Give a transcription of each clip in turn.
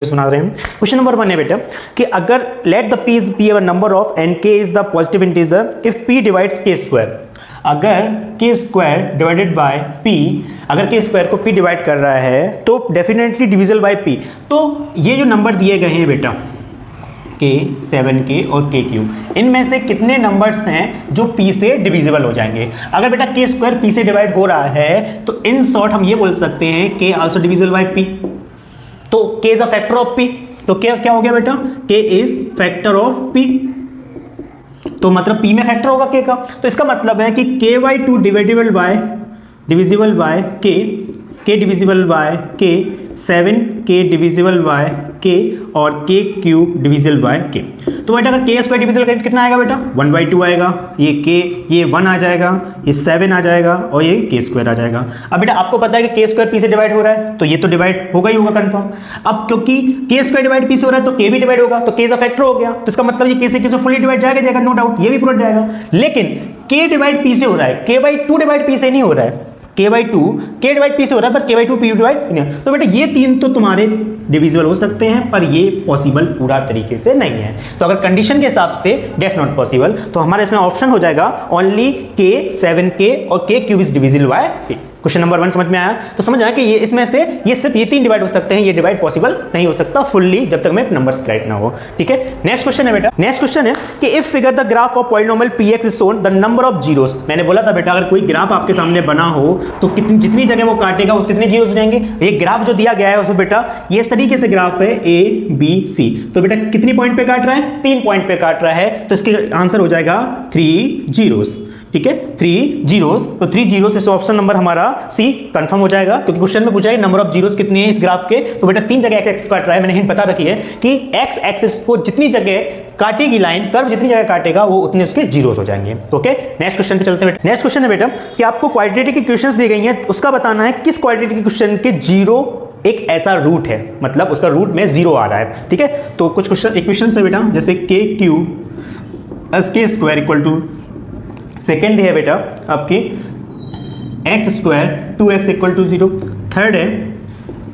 सुना रहे हैं। क्वेश्चन नंबर 1 है बेटा कि अगर let the P be a number of and K is the positive integer if P divides K square, अगर K square divided by P, अगर के स्क्वायर को पी डिवाइड कर रहा है तो डेफिनेटली डिविजिबल बाय पी। तो ये जो नंबर दिए गए हैं बेटा के 7k और k क्यूब, इनमें से कितने नंबर्स हैं जो p से डिविजिबल हो जाएंगे। अगर बेटा k स्क्वायर p से डिवाइड हो रहा है तो इन शॉर्ट हम ये बोल सकते हैं k also divisible by p। तो k is a factor of p, तो क्या हो गया बेटा, k is factor of p, तो मतलब p में फैक्टर होगा k का। तो इसका मतलब है कि k/2 divisible by k divisible by k, 7k divisible by k और k cube divisible by k। तो बेटा अगर k स्क्वायर डिविजिबल करें कितना आएगा बेटा, 1/2 आएगा, ये k, ये 1 आ जाएगा, ये 7 आ जाएगा और ये k स्क्वायर आ जाएगा। अब बेटा आपको पता है कि k स्क्वायर p से डिवाइड हो रहा है तो ये तो डिवाइड होगा ही होगा कंफर्म। अब क्योंकि k स्क्वायर डिवाइड p से हो रहा है तो k भी डिवाइड होगा, तो k का फैक्टर हो गया, तो इसका मतलब ये k से फुली डिवाइड जाएगा नो डाउट, ये भी पूरा जाएगा। लेकिन k डिवाइड p से हो रहा है, k/2 डिवाइड p से नहीं हो रहा है, k डिवाइड p से हो रहा है पर k/2 p डिवाइड नहीं। तो बेटा ये तीन तो तुम्हारे डिविजिबल हो सकते हैं पर ये पॉसिबल पूरा तरीके से नहीं है। तो अगर कंडीशन के हिसाब से दैट्स नॉट पॉसिबल, तो हमारे इसमें ऑप्शन हो जाएगा ओनली k, 7k और k cube is divisible by p। Question number 1 समझ में आया? तो समझ आया कि ये इसमें से ये सिर्फ ये तीन डिवाइड हो सकते हैं, ये डिवाइड पॉसिबल नहीं हो सकता फुल्ली जब तक में नंबर्स करेक्ट ना हो। ठीक है, नेक्स्ट क्वेश्चन है बेटा, नेक्स्ट क्वेश्चन है कि if figure the graph of polynomial px is shown the number of zeros. मैंने बोला था बेटा अगर कोई ग्राफ आपके सामने बना हो तो कितनी जितनी जगह वो काटेगा उस कितने जीरोस जाएंगे। ये ग्राफ जो दिया गया है उसमें बेटा ये इस तरीके से ग्राफ है a b c, तो बेटा कितनी पॉइंट पे काट रहा है, 3 पॉइंट पे काट रहा है, तो इसके आंसर हो जाएगा 3 जीरोस। ठीक है, 3 जीरोस, तो 3 जीरोस से ऑप्शन नंबर हमारा सी कंफर्म हो जाएगा, क्योंकि क्वेश्चन में पूछा है नंबर ऑफ जीरोस कितने हैं इस ग्राफ के। तो बेटा 3 जगह एक्स काट रहा है, मैंने हिंट बता रखी है कि एक्स एक्सिस को जितनी जगह काटेगी लाइन, कर्व जितनी जगह काटेगा वो उतने उसके जीरोस हो जाएंगे। ओके, नेक्स्ट क्वेश्चन पे चलते हैं। नेक्स्ट क्वेश्चन है बेटा कि आपको क्वाड्रेटिक की क्वेश्चंस दी गई हैं, उसका बताना है किस क्वाड्रेटिक क्वेश्चन के जीरो एक ऐसा रूट है, मतलब उसका रूट में जीरो आ रहा है। ठीक है, तो कुछ क्वेश्चन इक्वेशन है बेटा, जैसे k क्यूब एस के स्क्वायर इक्वल टू, सेकेंड है बेटा आपकी x square 2x equal to 0, third है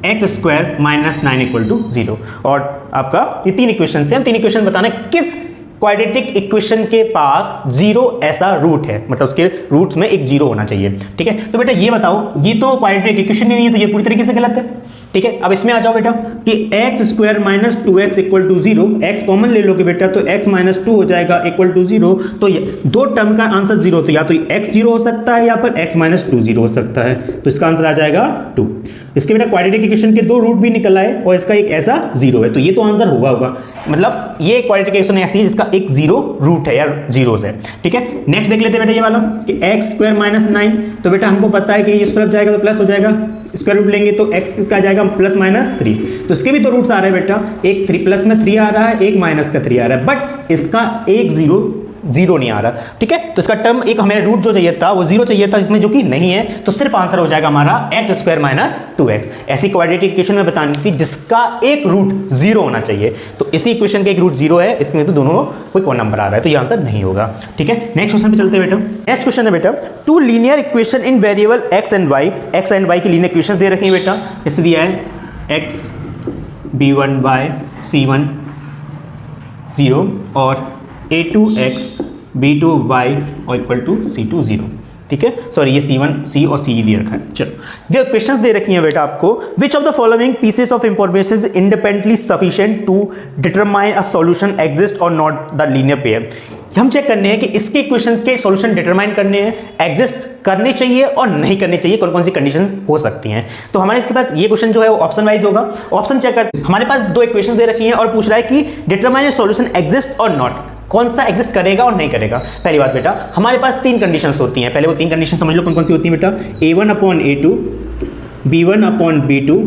एक्स स्क्वायर -9 इक्वल टू 0। और आपका ये 3 इक्वेशन है, 3 इक्वेशन बताना है किस क्वाड्रेटिक इक्वेशन के पास जीरो ऐसा रूट है, मतलब उसके रूट्स में एक जीरो होना चाहिए। ठीक है, तो बेटा ये बताओ, ये तो क्वाड्रेटिक इक्वेशन नहीं है तो ये पूरी तरीके से गलत है। ठीक है, अब इसमें आ जाओ बेटा कि x square -2x equal to 0, x common ले लोगे बेटा तो x -2 हो जाएगा इक्वल टू 0, तो ये दो टर्म का आंसर 0, तो या तो x 0 हो सकता है या पर x -2 0 हो सकता है, तो इसका आंसर आ जाएगा 2। इसके बेटा क्वाड्रेटिक इक्वेशन के 2 रूट भी निकल आए और इसका एक ऐसा 0 है, तो ये तो आंसर होगा, मतलब ये क्वाड्रेटिक इक्वेशन ऐसी है जिसका एक 0 रूट है या जीरोस है। ठीक है, नेक्स्ट देख लेते हैं बेटा ये वाला कि एक्स स्क्वायर -9, तो बेटा हमको पता है कि इस तरफ जाएगा तो प्लस हो जाएगा, स्क्वायर रूट लेंगे तो x का जाएगा +-3, तो इसके भी 2 रूट्स आ रहे हैं बेटा, एक 3 प्लस में 3 आ रहा है, एक माइनस का 3 आ रहा है, बट इसका एक जीरो नहीं आ रहा। ठीक है, तो इसका टर्म एक हमें रूट जो चाहिए था वो 0 चाहिए था, इसमें जो कि नहीं है, तो सिर्फ आंसर हो जाएगा हमारा एक्स स्क्वायर -2x। ऐसी क्वाड्रेटिक इक्वेशन में बतानी थी जिसका एक रूट 0 होना चाहिए, तो इसी इक्वेशन का एक रूट 0 है, इसमें तो दोनों कोई कौन नंबर आ रहा है, तो ये आंसर नहीं होगा। ठीक है, नेक्स्ट क्वेश्चन पे चलते हैं बेटा। नेक्स्ट क्वेश्चन है बेटा 2 linear equation in variable x and y की लीनियर इक्वेशन दे रखी है बेटा, इससे दिया है x b1 बाय c1 0 और a2x b2 y और इक्वल टू c2 0। ठीक है, सॉरी ये c1 c और c दे रखा है। चलो दो क्वेश्चंस दे रखी हैं बेटा आपको, which of the following pieces of information is independently sufficient to determine a solution exist और नॉट द लीनियर पेयर। हम चेक करने हैं कि इसके इक्वेशंस के सॉल्यूशन डिटरमाइन करने हैं, एग्जिस्ट करने चाहिए और नहीं करने चाहिए, कौन कौन सी कंडीशन हो सकती हैं। तो हमारे इसके पास ये क्वेश्चन जो है वो ऑप्शन वाइज होगा। ऑप्शन चेक कर, हमारे पास 2 इक्वेशन दे रखी हैं और पूछ रहा है कि डिटरमाइन सॉल्यूशन एग्जिस्ट और नॉट, कौन सा एग्जिस्ट करेगा और नहीं करेगा। पहली बात बेटा हमारे पास 3 कंडीशंस होती हैं, पहले वो 3 कंडीशन समझ लो कौन कौन सी होती हैं बेटा, a1/a2, b1/b2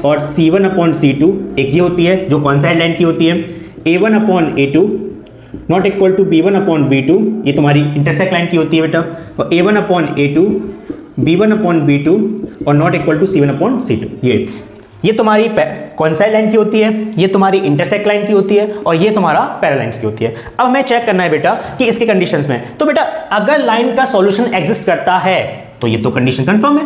और c1/c2। एक ये होती है जो कौन सा लाइन की होती है, a1/a2 not equal to b1/b2, ये तुम्हारी इंटरसेक्ट लाइन की होती है बेटा, और a1/a2 b1/b2 और नॉट इक्वल टू c1/c2। ये तुम्हारी कौन सा लाइन की होती है, ये तुम्हारी इंटरसेक्ट लाइन की होती है और ये तुम्हारा पैरेलल लाइंस की होती है। अब हमें चेक करना है बेटा कि इसके कंडीशंस में, तो बेटा अगर लाइन का सॉल्यूशन एग्जिस्ट करता है तो ये तो कंडीशन कंफर्म है,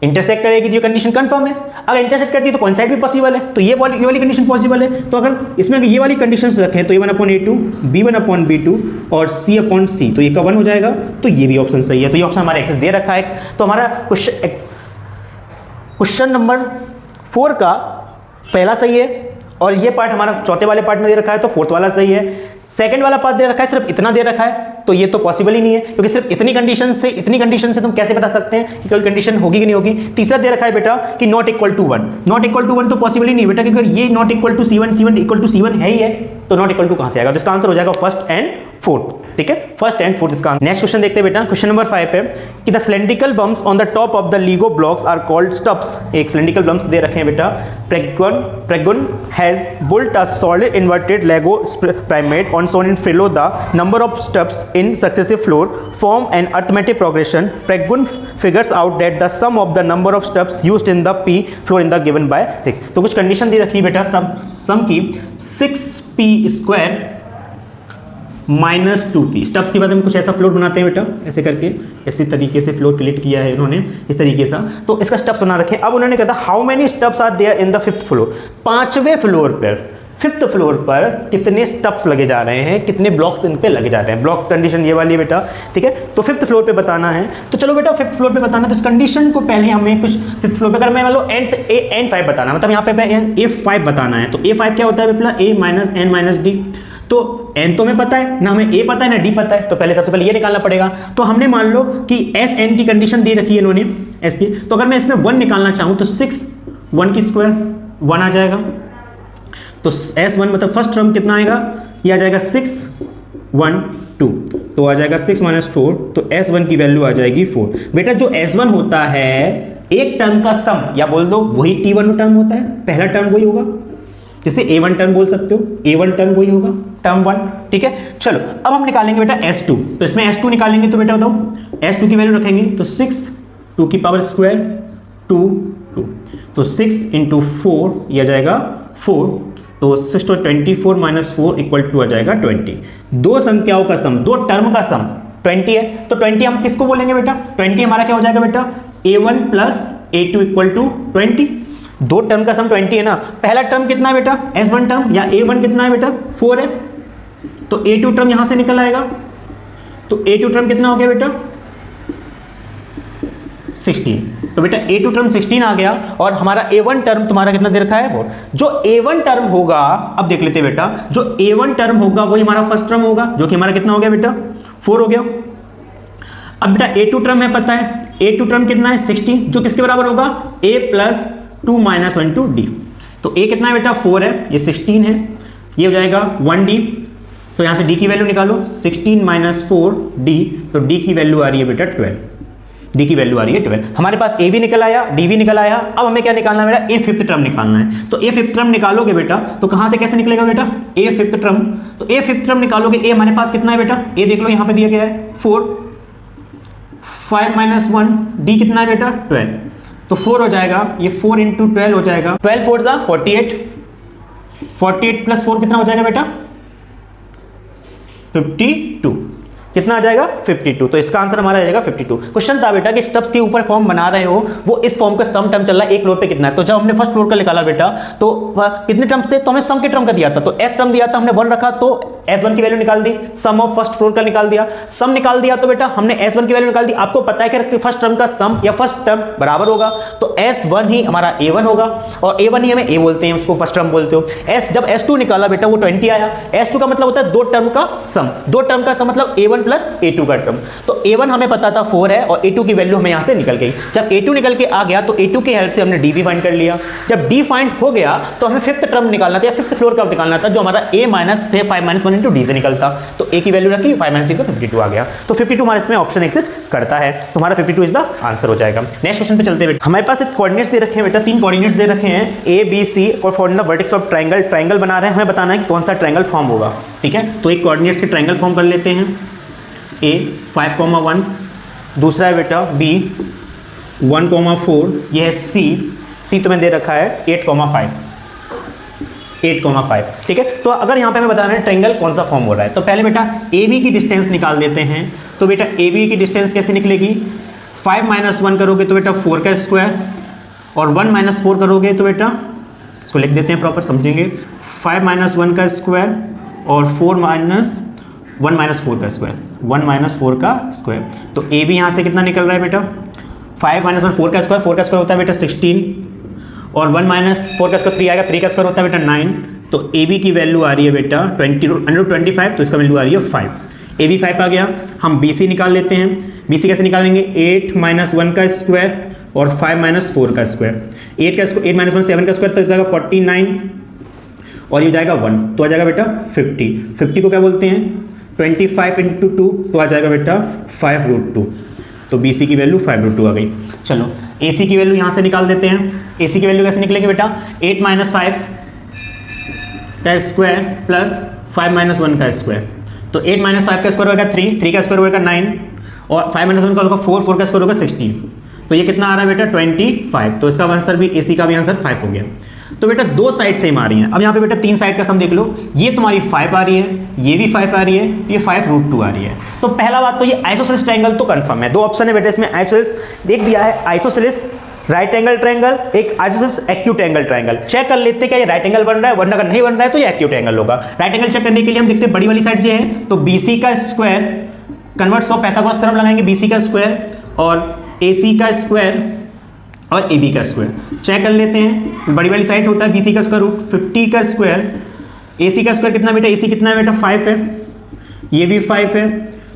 इंटरसेक्ट करेगी तो ये कंडीशन कंफर्म है, अगर इंटरसेक्ट करती है तो कोइंसाइड भी पॉसिबल है, तो ये वाली कंडीशन पॉसिबल है। तो अगर इसमें ये वाली कंडीशंस रखें तो A1/A2, B1/B2 और C/C, तो ये का 1 हो जाएगा, तो ये भी ऑप्शन सही है। तो ये ऑप्शन हमारा एक्सेस दे रखा है, तो हमारा क्वेश्चन नंबर 4 का पहला सही है, और ये पार्ट हमारा चौथे वाले पार्ट में दे रखा है तो फोर्थ वाला सही है। सेकंड वाला पार्ट दे रखा है सिर्फ इतना दे रखा है, तो ये तो पॉसिबल ही नहीं है, क्योंकि सिर्फ इतनी कंडीशन से तुम कैसे बता सकते हैं कि कोई कंडीशन होगी कि नहीं होगी। तीसरा दे रखा है बेटा कि not equal to 1, not equal to 1 तो पॉसिबल ही नहीं बेटा, क्योंकि ये not equal to C1, C1 equal to C1 है ही है, तो नॉट इक्वल टू कहां से आएगा, तो इसका आंसर हो जाएगा फर्स्ट एंड फोर्थ। ठीक है, फर्स्ट एंड फोर्थ इसका। नेक्स्ट क्वेश्चन देखते हैं बेटा, क्वेश्चन नंबर 5 पे कि the cylindrical bumps on the top of the Lego blocks are called stubs. एक सिलेंड्रिकल बम्प्स दे रखे हैं बेटा, Pregan has built a solid inverted Lego pyramid on shown in below the number of steps in successive floor form an arithmetic progression. Pregun figures out that the sum of the number of steps used in the P floor in the given by 6। तो कुछ condition दे रखी है बेटा, सम की 6p² -2p steps के बाद हम कुछ ऐसा फ्लोर बनाते हैं बेटा, ऐसे करके इसी तरीके से फ्लोर क्रिएट किया है इन्होंने इस तरीके से, तो इसका स्टेप्स बना रखे। अब उन्होंने कहा how many steps are there in the 5th floor, 5वें फ्लोर पर 5th फ्लोर पर कितने स्टेप्स लगे जा रहे हैं, कितने ब्लॉक्स इन पे लगे जा रहे हैं। ब्लॉक्स कंडीशन ये वाली है बेटा, ठीक है, तो 5th फ्लोर पे बताना है। तो चलो बेटा 5th फ्लोर पे बताना, तो इस कंडीशन को पहले हमें कुछ 5th फ्लोर पे, अगर मैं मान लो n5 बताना, मतलब यहाँ पे A5 बताना है, तो A5 क्या होता है बेटा, A - n - d। तो n तो हमें पता है ना, हमें a पता है ना d पता है, तो पहले सबसे पहले ये निकालना पड़ेगा। तो हमने मान लो कि Sn की कंडीशन दे रखी है इन्होंने s की, तो अगर मैं इसमें 1 निकालना चाहूँ तो 6 1 की स्क्वायर 1 आ जाएगा, तो S1 मतलब फर्स्ट टर्म कितना आएगा, ये आ जाएगा 6 1 2, तो आ जाएगा 6 - 4, तो S1 की वैल्यू आ जाएगी 4। बेटा जो S1 होता है एक टर्म का सम, या बोल दो वही T1 टर्म होता है, पहला टर्म वही होगा, जिसे A1 टर्म बोल सकते हो, A1 टर्म वही होगा, टर्म 1। ठीक है, चलो अब हम निकालेंगे बेटा S2, तो इसमें S2 निकालेंगे तो बेटा बताओ S2 की वैल्यू रखेंगे, तो 6 2 की पावर स्क्वायर 2 2, तो 6 × 4 ये आ जाएगा 4, तो 6 तो 24 - 4 = आ जाएगा 20। दो संख्याओं का सम, दो टर्म का सम 20 है, तो 20 हम किसको बोलेंगे बेटा, 20 हमारा क्या हो जाएगा बेटा, A1 + A2 = 20। दो टर्म का सम 20 है ना, पहला टर्म कितना है बेटा, S1 टर्म, या A1 कितना है बेटा 4 है, तो A2 टर्म यहां से निकल आएगा, तो A2 टर्म कितना हो गया बेटा 16, तो बेटा A2 टर्म 16 आ गया, और हमारा A1 टर्म तुम्हारा कितना दे रखा है 4। जो A1 टर्म होगा, अब देख लेते हैं बेटा, जो A1 टर्म होगा वही हमारा फर्स्ट टर्म होगा, जो कि हमारा कितना हो गया बेटा 4 हो गया। अब बेटा A2 टर्म है पता है, A2 टर्म कितना है 16, जो किसके बराबर होगा, A + 2 - 1 to d, तो A कितना है बेटा 4 है, ये 16 है, ये हो जाएगा 1d, तो यहां से d की वैल्यू निकालो, 16 - 4d, तो d की वैल्यू आ रही है बेटा 12, d की वैल्यू आ रही है 12। हमारे पास a भी निकल आया, d भी निकल आया, अब हमें क्या निकालना है बेटा, a 5th टर्म निकालना है। तो a 5th टर्म निकालोगे बेटा, तो कहां से कैसे निकलेगा बेटा, a 5th टर्म, तो a 5th टर्म निकालोगे, a हमारे पास कितना है बेटा, a देख लो यहां पे दिया गया है 4, 5 - 1, d कितना है बेटा 12, तो 4 हो जाएगा, ये 4 × 12 हो जाएगा, 12 4 = 48, 48 + 4 कितना हो जाएगा बेटा 52, कितना आ जाएगा 52, तो इसका आंसर हमारा आ जाएगा 52। क्वेश्चन था बेटा कि स्टब्स के ऊपर फॉर्म बना रहे हो, वो इस फॉर्म का सम टर्म चल रहा है एक फ्लोर पे कितना है, तो जब हमने फर्स्ट फ्लोर का निकाला बेटा, तो कितने टर्म्स थे, तो हमें सम के टर्म का दिया था, तो S टर्म दिया था, हमने 1 रखा, तो S1 की वैल्यू निकाल दी, सम ऑफ फर्स्ट फ्लोर का निकाल दिया, सम निकाल दिया, तो बेटा हमने S1 की वैल्यू निकाल दी। आपको पता है कि फर्स्ट टर्म का सम या फर्स्ट टर्म बराबर होगा, तो S1 ही हमारा A1 होगा, और A1 ही हमें A बोलते हैं, उसको फर्स्ट टर्म बोलते हो। जब S2 निकाला बेटा वो 20 आया, S2 का मतलब होता है दो टर्म का सम, दो टर्म का सम मतलब A1 + A2 का टर्म, तो A1 हमें पता था 4 है, और A2 की वैल्यू हमें यहां से निकल गई। जब A2 निकल के आ गया, तो A2 की हेल्प से हमने D भी फाइंड कर लिया। जब D फाइंड हो गया, तो हमें 5th टर्म निकालना था, या 5th फ्लोर का निकालना था, जो हमारा A - 5 - 1 × D से निकलता, तो A की वैल्यू रखी, 5 - 3 का 52 आ गया, तो 52 हमारे इसमें ऑप्शन एग्जिस्ट करता है, तो हमारा 52 इज द आंसर हो जाएगा। नेक्स्ट क्वेश्चन पे चलते हैं बेटा, हमारे पास कोऑर्डिनेट्स दे रखे हैं बेटा, 3 कोऑर्डिनेट्स दे रखे हैं A B C, और form the vertex of triangle, triangle बना रहे हैं, हमें बताना है कि कौन सा ट्रायंगल फॉर्म होगा। ठीक है, तो एक कोऑर्डिनेट्स के ट्रायंगल फॉर्म कर लेते हैं, A 5, 1, दूसरा है बेटा B 1, 4, यह है C तुम्हें दे रखा है 8, 5, ठीक है। तो अगर यहाँ पे हमें बताना है ट्रायंगल कौन सा फॉर्म हो रहा है, तो पहले बेटा AB की डिस्टेंस निकाल देते हैं। तो बेटा AB की डिस्टेंस कैसे निकलेगी, 5 माइनस 1 करोगे तो बेटा 4 का स्क्वायर, और 1 माइनस 4 करोगे तो बेटा इसको लिख देते हैं प्रॉपर समझेंगे, 5 माइनस 1 का स्क्वायर और 1 माइनस 4 का स्क्वायर, 1 माइनस 4 का स्क्वायर। तो ए भी यहाँ से कितना निकल रहा है बेटा, 5 माइनस 1 4 का स्क्वायर, 4 का स्क्वायर होता है बेटा 16, और 1 माइनस 4 का स्क्वायर 3 आएगा, 3 का स्क्वायर होता है बेटा 9। तो ए बी की वैल्यू आ रही है बेटा 20/25, तो इसका वैल्यू आ रही है 5। ए बी 5 आ गया। हम बी सी निकाल लेते हैं। बी सी कैसे निकालेंगे, 8 माइनस 1 का स्क्वायर और 5 माइनस 4 का स्क्वायर। 8 माइनस 1 7 का स्क्वायर तो जाएगा 49, और ये जाएगा 1, तो आ जाएगा बेटा 50। 50 को क्या बोलते हैं, 25 इंटू 2, तो आ जाएगा बेटा 5√2। तो बी सी की वैल्यू 5√2 आ गई। चलो ए सी की वैल्यू यहाँ से निकाल देते हैं। ए सी की वैल्यू कैसे निकलेंगे बेटा, 8 माइनस 5 का स्क्वायर प्लस 5 माइनस 1 का स्क्वायर। तो 8 माइनस 5 का स्क्वायर होगा 3, 3 का स्क्वायर होगा 9, और 5 माइनस 1 का होगा 4, 4 का स्क्वायर होगा 16। तो ये कितना आ रहा है बेटा 25। तो इसका आंसर भी ए सी का भी आंसर 5 हो गया। तो बेटा दो साइड सेम आ रही हैं। अब यहाँ पे बेटा 3 साइड का सम देख लो, ये तुम्हारी 5 आ रही है, ये भी 5 आ रही है, ये 5√2 आ रही है। तो पहला बात तो ये आइसोसेलेस ट्रायंगल तो कंफर्म है। दो ऑप्शन है बेटा इसमें, आइसोसेलेस देख दिया है, आइसोसेलेस राइट एंगल ट्रायंगल, एक isosceles acute angle triangle. Check कर लेते हैं क्या ये राइट एंगल बन रहा है, वरना अगर नहीं बन रहा है तो ये एक्यूट एंगल होगा। राइट एंगल चेक करने के लिए हम देखते हैं बड़ी वाली साइड जो है, तो बीसी का square converts of Pythagoras theorem लगाएंगे, बीसी का स्क्वायर और एसी का स्क्वायर और ए बी का स्क्वायर। चेक कर लेते हैं, बड़ी वाली साइड होता है बीसी का स्क्वायर रूट 50 का स्क्वायर, एसी का स्क्वायर कितना बेटा, एसी कितना है बेटा 5 है, ये भी 5 है,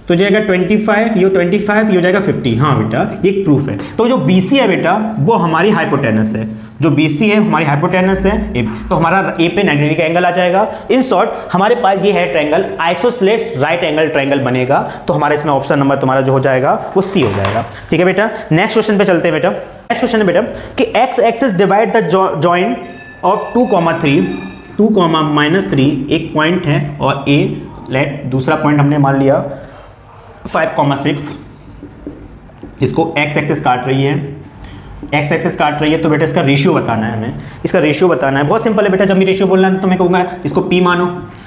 तो जाएगा 25, ये 25, ये हो जाएगा 50। हाँ बेटा ये एक प्रूफ है। तो जो बीसी है बेटा वो हमारी हाइपोटेनस है, जो बीसी है हमारी हाइपोटेनस है ए, तो हमारा ए पे 90 डिग्री का एंगल आ जाएगा। इन शॉर्ट हमारे पास ये है triangle, isosceles right angle triangle बनेगा। तो हमारा इसमें ऑप्शन नंबर तुम्हारा जो हो जाएगा वो सी हो जाएगा। ठीक है बेटा, नेक्स्ट क्वेश्चन पे चलते हैं बेटा। नेक्स्ट क्वेश्चन है बेटा कि x axis divide the joint of 2,3, 2,-3 एक पॉइंट है, और ए लेट दूसरा पॉइंट हमने मान लिया 5,6, इसको एक्स एक्सिस काट रही है, एक्स एक्सिस काट रही है। तो बेटा इसका रेशियो बताना है हमें, इसका रेशियो बताना है। बहुत सिंपल है बेटा, जब भी रेशियो बोलना है तो मैं कहूँगा इसको पी मानो।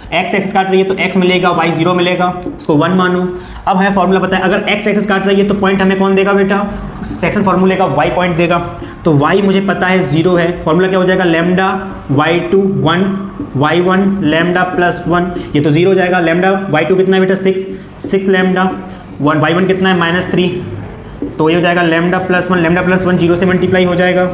एक्स एक्सिस काट रही है तो एक्स मिलेगा, वाई 0 मिलेगा, इसको 1 मानो। अब हमें फॉर्मूला पता है, अगर एक्स एक्सिस काट रही है तो पॉइंट हमें कौन देगा बेटा, सेक्शन फॉर्मूले का वाई पॉइंट देगा। तो वाई मुझे पता है 0 है, फॉर्मूला क्या हो जाएगा, lambda y2 1 y1 lambda plus 1, ये तो 0 हो जाएगा। लैम्डा y2 कितना है बेटा 6 लैम्डा, y1 कितना है -3, तो ये हो जाएगा लैम्डा प्लस 1, लैम्डा प्लस 1 0 से मल्टीप्लाई हो जाएगा,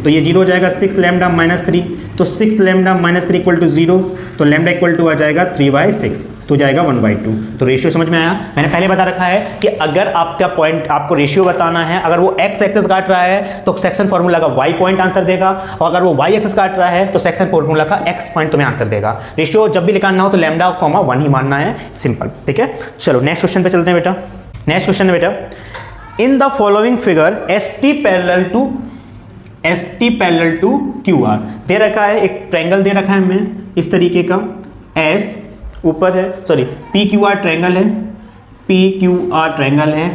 तो ये 0 हो जाएगा, 6 लैम्डा -3, तो 6 लैम्डा -3 इक्वल टू 0, तो लैम्डा इक्वल टू आ जाएगा 3/6, तो जाएगा 1/2। तो रेशियो समझ में आया। मैंने पहले बता रखा है कि अगर आपका पॉइंट आपको रेशियो बताना है, अगर वो एक्स एक्सिस काट रहा है तो सेक्शन फॉर्मूला का वाई पॉइंट आंसर देगा, और अगर वो वाई एक्सिस काट रहा है तो सेक्शन फॉर्मूला का एक्स पॉइंट तुम्हें आंसर देगा। रेशियो जब भी निकालना हो तो लैम्डा कॉमा 1 ही मानना है, सिंपल। ठीक है, चलो नेक्स्ट क्वेश्चन पे चलते हैं बेटा। नेक्स्ट क्वेश्चन है बेटा, in the following figure ST parallel to QR दे रखा है, एक ट्रायंगल दे रखा है हमें इस तरीके का, S ऊपर है, सॉरी PQR ट्रायंगल है, PQR ट्रायंगल है,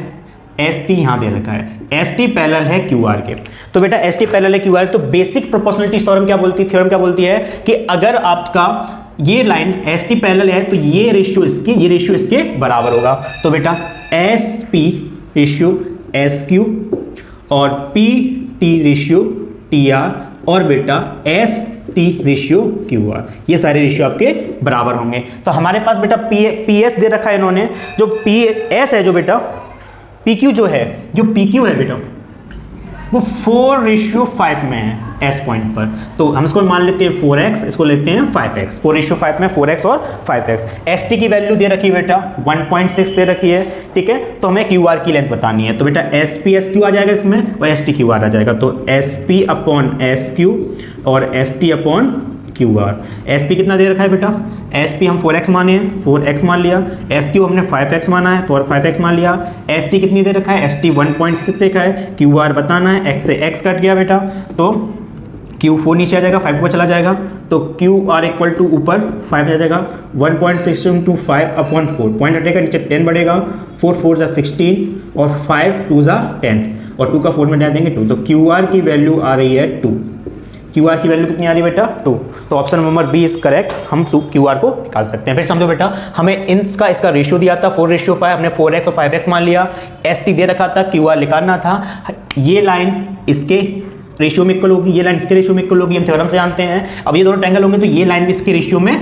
ST यहाँ दे रखा है, ST पैरेलल है QR के। तो बेटा ST पैरेलल है QR, तो बेसिक प्रोपोर्शनलिटी थ्योरम क्या बोलती है कि अगर आपका ये लाइन ST पैरेलल है तो ये रेशियो इसके बराबर होगा। तो बेटा SP रेशियो SQ और PT रेशियो TR और बेटा ST रेशियो QR, ये सारे रेशियो आपके बराबर होंगे। तो हमारे पास बेटा PS दे रखा है इन्होंने, जो PS है, जो बेटा PQ जो PQ है बेटा वो 4:5 में है S पॉइंट पर, तो हम इसको मान लेते हैं 4x, इसको लेते हैं 5x, 4:5 में 4x और 5x। ST की वैल्यू दे रखी है बेटा 1.6 दे रखी है, ठीक है। तो हमें QR की लेंथ बतानी है, तो बेटा SP SQ आ जाएगा इसमें और ST QR आ जाएगा, तो SP अपॉन SQ और ST अपॉन QR। SP कितना दे रखा है बेटा, SP हम 4x माने हैं, 4x मान लिया, SQ हमने 5x माना है, 5x मान लिया। ST कितनी दे रखा है, ST 1.6 देखा है, QR बताना है, x से x कट गया बेटा, तो Q4 नीचे आ जाएगा, 5 ऊपर चला जाएगा, तो QR इक्वल टू ऊपर 5 आ जाएगा, 1.6 इंटू 5 अपॉन 4, पॉइंट हटेगा, नीचे 10 बढ़ेगा, 4 4 जा 16 और 5 2 जा 10 और 2 का 4 में डाल देंगे 2, तो QR की वैल्यू आ रही है 2। क्यू आर की वैल्यू कितनी आ रही है बेटा 2, तो option number B is correct, हम 2 क्यू आर को निकाल सकते हैं। फिर समझो बेटा, हमें इसका रेशियो दिया था 4:5, हमने 4x और 5x मान लिया, एस टी दे रखा था, क्यू आर निकालना था, ये लाइन इसके रेशियो में इक्वल होगी, ये लाइन इसके रेशियो में इक्वल होगी, हम थ्योरम से जानते हैं। अब ये दोनों ट्रायंगल होंगे तो ये लाइन भी इसके रेशियो में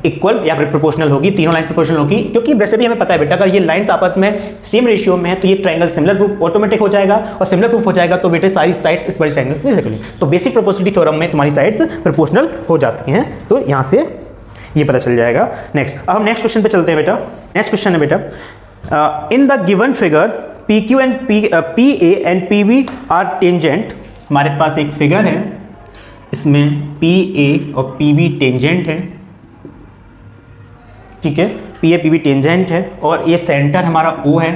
इक्वल या फिर प्रोपोर्शनल होगी, तीनों लाइन प्रोपोर्शनल होगी, क्योंकि वैसे भी हमें पता है बेटा अगर ये लाइंस आपस में सेम रेशियो में है तो ये ट्रायंगल सिमिलर प्रूफ ऑटोमेटिक हो जाएगा, और सिमिलर प्रूफ हो जाएगा तो बेटे सारी साइड्स इस बड़े ट्रायंगल में निकलेंगी। तो बेसिक प्रोपोर्शनलिटी थ्योरम में तुम्हारी साइड्स प्रोपोर्शनल हो जाती हैं, तो यहाँ से ये पता चल जाएगा। नेक्स्ट, अब हम नेक्स्ट क्वेश्चन पे चलते हैं बेटा। नेक्स्ट क्वेश्चन है बेटा, in the given figure P Q and P A and P B are tangent. हमारे पास एक फिगर है, इसमें पी ए और पी बी टेंजेंट है, ठीक है, P A P B tangent है, और ये सेंटर हमारा ओ है,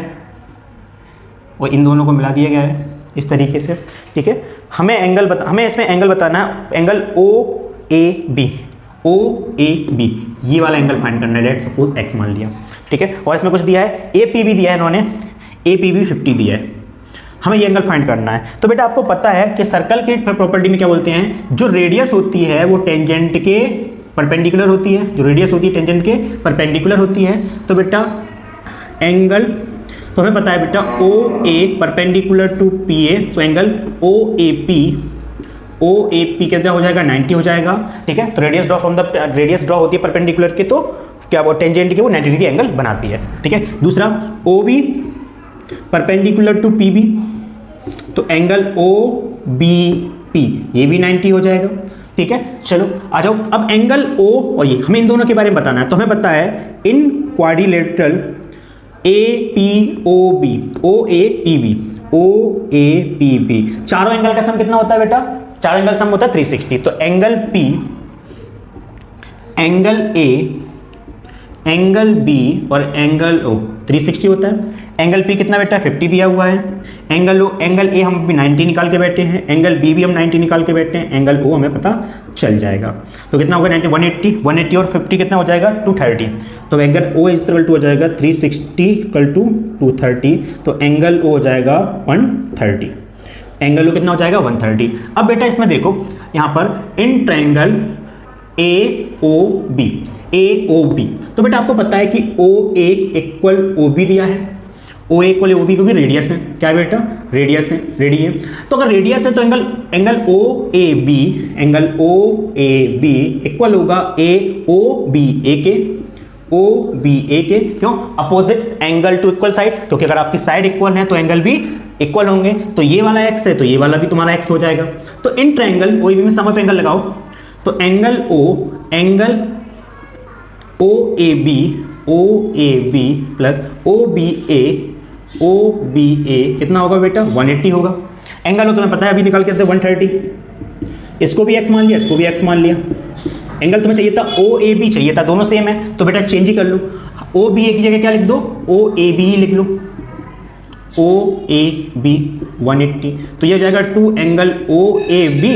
और इन दोनों को मिला दिया गया है इस तरीके से, ठीक है। हमें इसमें एंगल बताना है, angle O A B, O A B, ये वाला एंगल फाइंड करना है। लेट सपोज एक्स मान लिया, ठीक है, और इसमें कुछ दिया है, ए पी बी दिया है इन्होंने, ए पी बी 50 दिया है, हमें ये एंगल फाइंड करना है। तो बेटा आपको पता है कि सर्कल की प्रॉपर्टी में क्या बोलते हैं, जो रेडियस होती है वो टेंजेंट के परपेंडिकुलर होती है, जो रेडियस होती है टेंजेंट के परपेंडिकुलर होती है। तो बेटा एंगल, तो हमें पता है बेटा ओ ए परपेंडिकुलर टू पी ए, तो एंगल ओ ए पी क्या हो जाएगा 90 हो जाएगा, ठीक है। तो रेडियस ड्रॉ होती है परपेंडिकुलर के, तो क्या वो टेंजेंट के वो 90 डिग्री एंगल बनाती है, ठीक है। दूसरा O B perpendicular to P B, तो एंगल ओ बी पी ये भी 90 हो जाएगा, ठीक है। चलो आ जाओ, अब एंगल ओ और ये हमें इन दोनों के बारे में बताना है। तो हमें पता है in quadrilateral A P O B, O A P B, O A P B, चारों एंगल का सम कितना होता है बेटा, चारों एंगल सम होता है 360। तो angle P, angle A, angle B और एंगल ओ 360 होता है। एंगल पी कितना बेटा 50 दिया हुआ है, एंगल ए हम भी 90 निकाल के बैठे हैं, एंगल बी भी हम 90 निकाल के बैठे हैं, एंगल ओ हमें पता चल जाएगा। तो कितना होगा 90, 180 और 50 कितना हो जाएगा 230। तो angle O is equal to हो जाएगा 360 इक्वल टू 230, तो एंगल ओ हो जाएगा 130, एंगल ओ कितना हो जाएगा 130। अब बेटा इसमें देखो यहाँ पर in triangle A O B, A O B, तो बेटा आपको पता है कि ओ ए इक्वल ओ बी दिया है, ओ ए इक्वल ओ बी क्योंकि रेडियस है, क्या बेटा रेडियस है, रेडियस। तो अगर रेडियस है तो angle O A B, angle O A B equal होगा ए ओ बी ए के, ओ बी ए के, क्यों opposite angle to equal side, क्योंकि अगर आपकी साइड इक्वल है तो एंगल भी इक्वल होंगे। तो ये वाला एक्स है तो ये वाला भी तुम्हारा एक्स हो जाएगा। तो in triangle O A B में सम ऑफ एंगल लगाओ, तो angle O A B plus O B A कितना होगा बेटा 180 होगा। एंगल हो तुम्हें पता है अभी निकाल के 130, इसको भी एक्स मान लिया, इसको भी एक्स मान लिया। एंगल तुम्हें चाहिए था ओ ए बी चाहिए था, दोनों सेम है, तो बेटा चेंज ही कर लो, ओ बी ए की जगह क्या लिख दो, ओ ए बी ही लिख लो, ओ ए बी 180। तो ये हो जाएगा 2 angle O A B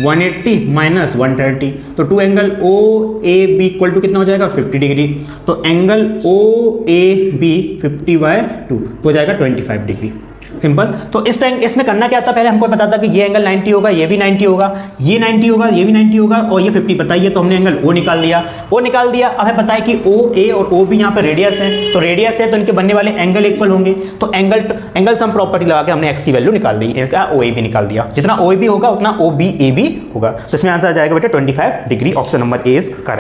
180 minus 130, तो 2 angle O A B equal to कितना हो जाएगा 50 डिग्री। तो एंगल ओ ए बी 50/2 तो हो जाएगा 25 डिग्री, सिंपल। तो इसमें करना क्या था, पहले हमको पता था कि ये एंगल 90 होगा, ये भी 90 होगा, ये 90 होगा, ये भी 90 होगा, और ये 50 बताइए, तो हमने एंगल ओ निकाल दिया, अब हमें पता है कि ओ ए और ओ बी यहाँ पे रेडियस है, तो रेडियस है तो इनके बनने वाले एंगल इक्वल होंगे, तो एंगल सम प्रॉपर्टी लगा के हमने एक्स की वैल्यू निकाल दी, इनका ओ ए बी निकाल दिया, जितना ओ ए बी होगा उतना ओ बी ए बी होगा। तो इसमें आंसर आ जाएगा बेटा 25 degree, option number A is correct.